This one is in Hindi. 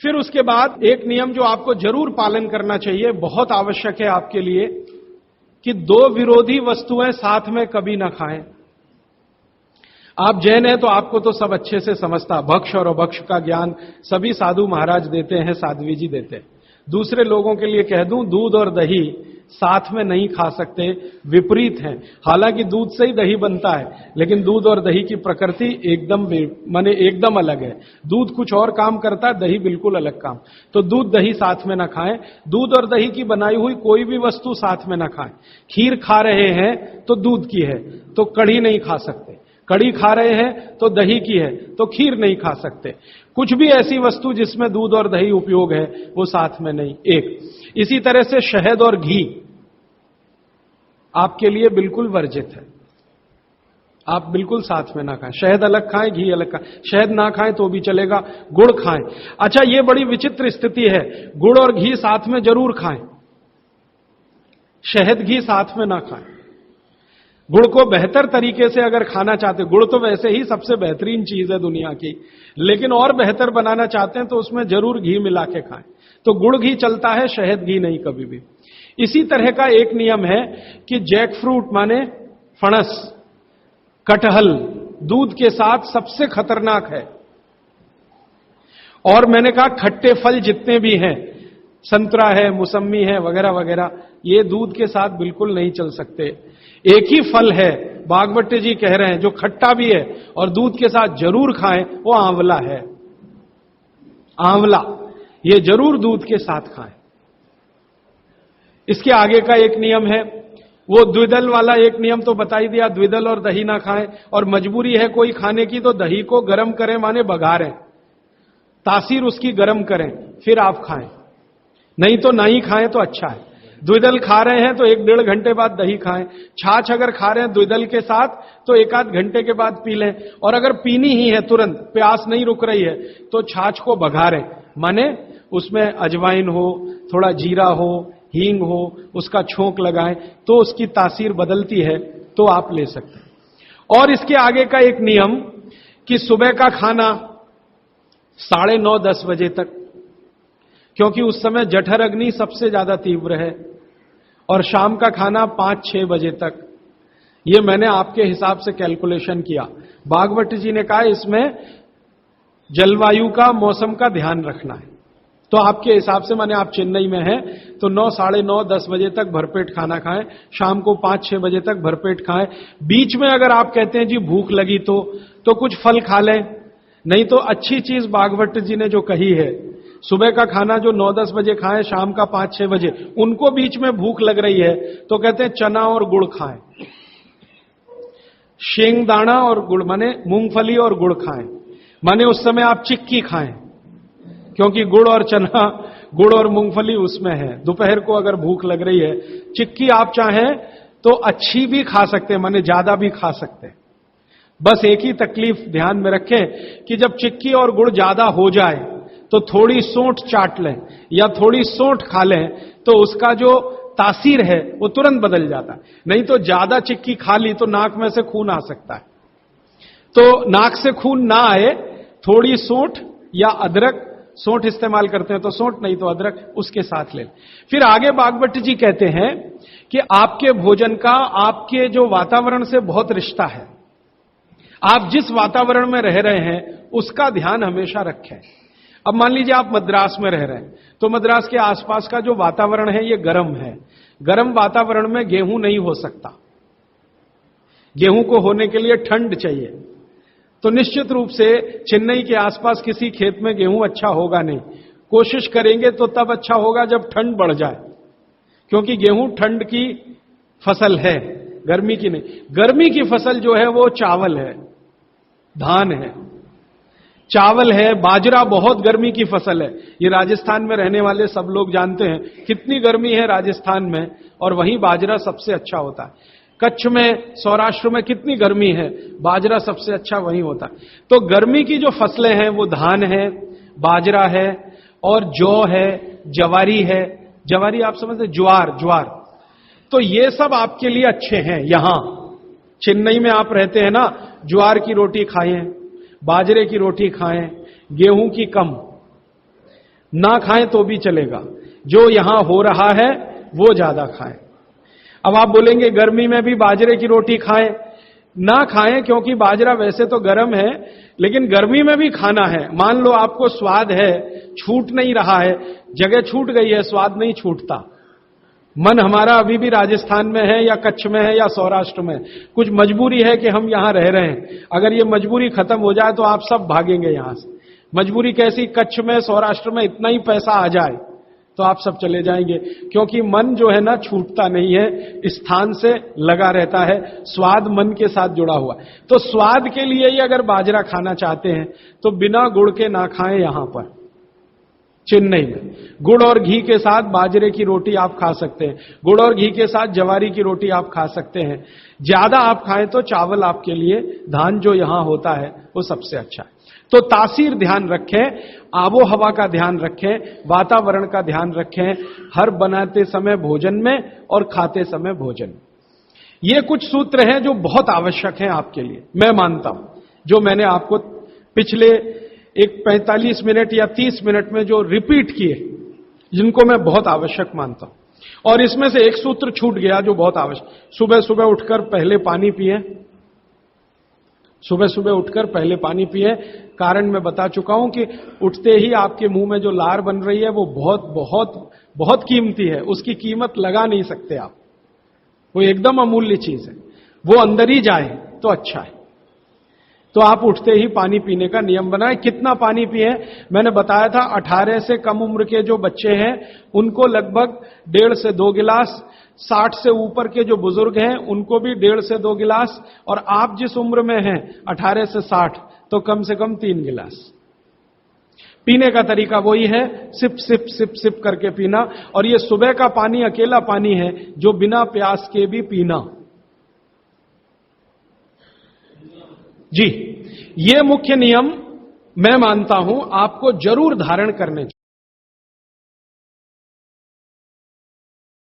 फिर उसके बाद एक नियम जो आपको जरूर पालन करना चाहिए, बहुत आवश्यक है आपके लिए, कि दो विरोधी वस्तुएं साथ में कभी ना खाएं। आप जैन हैं तो आपको तो सब अच्छे से समझता, भक्ष और अभक्ष का ज्ञान सभी साधु महाराज देते हैं, साध्वी जी देते हैं। दूसरे लोगों के लिए कह दूं, दूध और दही साथ में नहीं खा सकते, विपरीत हैं। हालांकि दूध से ही दही बनता है, लेकिन दूध और दही की प्रकृति एकदम अलग है। दूध कुछ और काम करता है, दही बिल्कुल अलग काम। तो दूध दही साथ में ना खाएं। दूध और दही की बनाई हुई कोई भी वस्तु साथ में ना खाएं। खीर खा रहे हैं तो दूध की है, तो कढ़ी नहीं खा सकते। कढ़ी खा रहे हैं तो दही की है, तो खीर नहीं खा सकते। कुछ भी ऐसी वस्तु जिसमें दूध और दही उपयोग है, वो साथ में नहीं। एक इसी तरह से शहद और घी आपके लिए बिल्कुल वर्जित है, आप बिल्कुल साथ में ना खाएं। शहद अलग खाएं, घी अलग खाएं। शहद ना खाएं तो भी चलेगा, गुड़ खाएं। अच्छा, ये बड़ी विचित्र स्थिति है, गुड़ और घी साथ में जरूर खाएं, शहद घी साथ में ना खाएं। गुड़ को बेहतर तरीके से अगर खाना चाहते, गुड़ तो वैसे ही सबसे बेहतरीन चीज है दुनिया की, लेकिन और बेहतर बनाना चाहते हैं तो उसमें जरूर घी मिला के खाएं। तो गुड़ घी चलता है, शहद घी नहीं कभी भी। इसी तरह का एक नियम है कि जैक फ्रूट माने फणस, कटहल दूध के साथ सबसे खतरनाक है। और मैंने कहा खट्टे फल जितने भी हैं, संतरा है, मौसम्मी है, वगैरह वगैरह, ये दूध के साथ बिल्कुल नहीं चल सकते। एक ही फल है, बागवती जी कह रहे हैं, जो खट्टा भी है और दूध के साथ जरूर खाएं, वो आंवला है। आंवला ये जरूर दूध के साथ खाएं। इसके आगे का एक नियम है, वो द्विदल वाला एक नियम तो बता ही दिया, द्विदल और दही ना खाएं। और मजबूरी है कोई खाने की तो दही को गर्म करें, माने बघारें, तासीर उसकी गर्म करें, फिर आप खाएं, नहीं तो नहीं खाएं तो अच्छा है। द्विदल खा रहे हैं तो 1-1.5 घंटे बाद दही खाएं। छाछ अगर खा रहे हैं द्विदल के साथ तो 1-8 घंटे के बाद पी लें। और अगर पीनी ही है, तुरंत प्यास नहीं रुक रही है, तो छाछ को बघारें, माने उसमें अजवाइन हो, थोड़ा जीरा हो, हींग हो, उसका छोंक लगाएं तो उसकी तासीर बदलती है, तो आप ले सकते हैं। और इसके आगे का एक नियम कि सुबह का खाना 9:30-10 बजे तक, क्योंकि उस समय जठर अग्नि सबसे ज्यादा तीव्र है। और शाम का खाना 5-6 बजे तक। ये मैंने आपके हिसाब से कैलकुलेशन किया। बागवती जी ने कहा इसमें जलवायु का, मौसम का ध्यान रखना है। तो आपके हिसाब से, माने आप चेन्नई में हैं तो 9, 9:30, 10 बजे तक भरपेट खाना खाएं, शाम को 5-6 बजे तक भरपेट खाएं। बीच में अगर आप कहते हैं जी भूख लगी तो कुछ फल खा लें, नहीं तो अच्छी चीज बागवती जी ने जो कही है, सुबह का खाना जो 9-10 बजे खाएं, शाम का 5-6 बजे, उनको बीच में भूख लग रही है तो कहते हैं चना और गुड़ खाएं, शेंगदाना और गुड़, माने मूंगफली और गुड़ खाएं। माने उस समय आप चिक्की खाएं, क्योंकि गुड़ और चना, गुड़ और मूंगफली उसमें है। दोपहर को अगर भूख लग रही है, चिक्की आप चाहें तो अच्छी भी खा सकते हैं, माने ज्यादा भी खा सकते हैं। बस एक ही तकलीफ ध्यान में रखें कि जब चिक्की और गुड़ ज्यादा हो जाए तो थोड़ी सोंठ चाट लें या थोड़ी सोंठ खा लें, तो उसका जो तासीर है वो तुरंत बदल जाता है। नहीं तो ज्यादा चिक्की खा ली तो नाक में से खून आ सकता है। तो नाक से खून ना आए, थोड़ी सोंठ या अदरक, सोंठ इस्तेमाल करते हैं तो सोंठ, नहीं तो अदरक उसके साथ ले। फिर आगे बागवती जी कहते हैं कि आपके भोजन का आपके जो वातावरण से बहुत रिश्ता है। आप जिस वातावरण में रह रहे हैं उसका ध्यान हमेशा रखें। अब मान लीजिए आप मद्रास में रह रहे हैं, तो मद्रास के आसपास का जो वातावरण है ये गर्म है। गर्म वातावरण में गेहूं नहीं हो सकता, गेहूं को होने के लिए ठंड चाहिए। तो निश्चित रूप से चेन्नई के आसपास किसी खेत में गेहूं अच्छा होगा नहीं। कोशिश करेंगे तो तब अच्छा होगा जब ठंड बढ़ जाए, क्योंकि गेहूं ठंड की फसल है, गर्मी की नहीं। गर्मी की फसल जो है वो चावल है, धान है, चावल है, बाजरा बहुत गर्मी की फसल है। ये राजस्थान में रहने वाले सब लोग जानते हैं कितनी गर्मी है राजस्थान में, और वहीं बाजरा सबसे अच्छा होता है। कच्छ में, सौराष्ट्र में कितनी गर्मी है, बाजरा सबसे अच्छा वहीं होता है। तो गर्मी की जो फसलें हैं वो धान है, बाजरा है और जौ है, जवारी है। जवारी आप समझते, ज्वार। तो ये सब आपके लिए अच्छे हैं। यहां चेन्नई में आप रहते हैं ना, ज्वार की रोटी खाएं, बाजरे की रोटी खाएं, गेहूं की कम, ना खाएं तो भी चलेगा, जो यहां हो रहा है वो ज्यादा खाएं। अब आप बोलेंगे गर्मी में भी बाजरे की रोटी खाएं, ना खाएं, क्योंकि बाजरा वैसे तो गर्म है, लेकिन गर्मी में भी खाना है। मान लो आपको स्वाद है, छूट नहीं रहा है, जगह छूट गई है, स्वाद नहीं छूटता, मन हमारा अभी भी राजस्थान में है या कच्छ में है या सौराष्ट्र में, कुछ मजबूरी है कि हम यहां रह रहे हैं। अगर ये मजबूरी खत्म हो जाए तो आप सब भागेंगे यहां से। मजबूरी कैसी? कच्छ में, सौराष्ट्र में इतना ही पैसा आ जाए तो आप सब चले जाएंगे, क्योंकि मन जो है ना छूटता नहीं है, स्थान से लगा रहता है, स्वाद मन के साथ जुड़ा हुआ। तो स्वाद के लिए ही अगर बाजरा खाना चाहते हैं तो बिना गुड़ के ना खाएं। यहां पर चेन्नई में गुड़ और घी के साथ बाजरे की रोटी आप खा सकते हैं, गुड़ और घी के साथ जवारी की रोटी आप खा सकते हैं। ज्यादा आप खाएं तो चावल आपके लिए, धान जो यहां होता है वो सबसे अच्छा है। तो तासीर ध्यान रखें, आबो हवा का ध्यान रखें, वातावरण का ध्यान रखें, हर बनाते समय भोजन में और खाते समय भोजन में। ये कुछ सूत्र हैं जो बहुत आवश्यक हैं आपके लिए, मैं मानता हूं, जो मैंने आपको पिछले एक 45 मिनट या 30 मिनट में जो रिपीट किए, जिनको मैं बहुत आवश्यक मानता हूं। और इसमें से एक सूत्र छूट गया जो बहुत आवश्यक, सुबह सुबह उठकर पहले पानी पिए, सुबह सुबह उठकर पहले पानी पिए। कारण मैं बता चुका हूं कि उठते ही आपके मुंह में जो लार बन रही है वो बहुत बहुत बहुत कीमती है, उसकी कीमत लगा नहीं सकते आप, वो एकदम अमूल्य चीज है, वो अंदर ही जाए तो अच्छा है। तो आप उठते ही पानी पीने का नियम बनाएं। कितना पानी पिए? मैंने बताया था 18 से कम उम्र के जो बच्चे हैं उनको लगभग 1.5 से 2 गिलास, 60 से ऊपर के जो बुजुर्ग हैं उनको भी 1.5 से 2 गिलास, और आप जिस उम्र में हैं 18 से 60 तो कम से कम 3 गिलास। पीने का तरीका वही है, सिप सिप सिप सिप करके पीना। और ये सुबह का पानी अकेला पानी है जो बिना प्यास के भी पीना। जी, ये मुख्य नियम मैं मानता हूं आपको जरूर धारण करने चाहिए।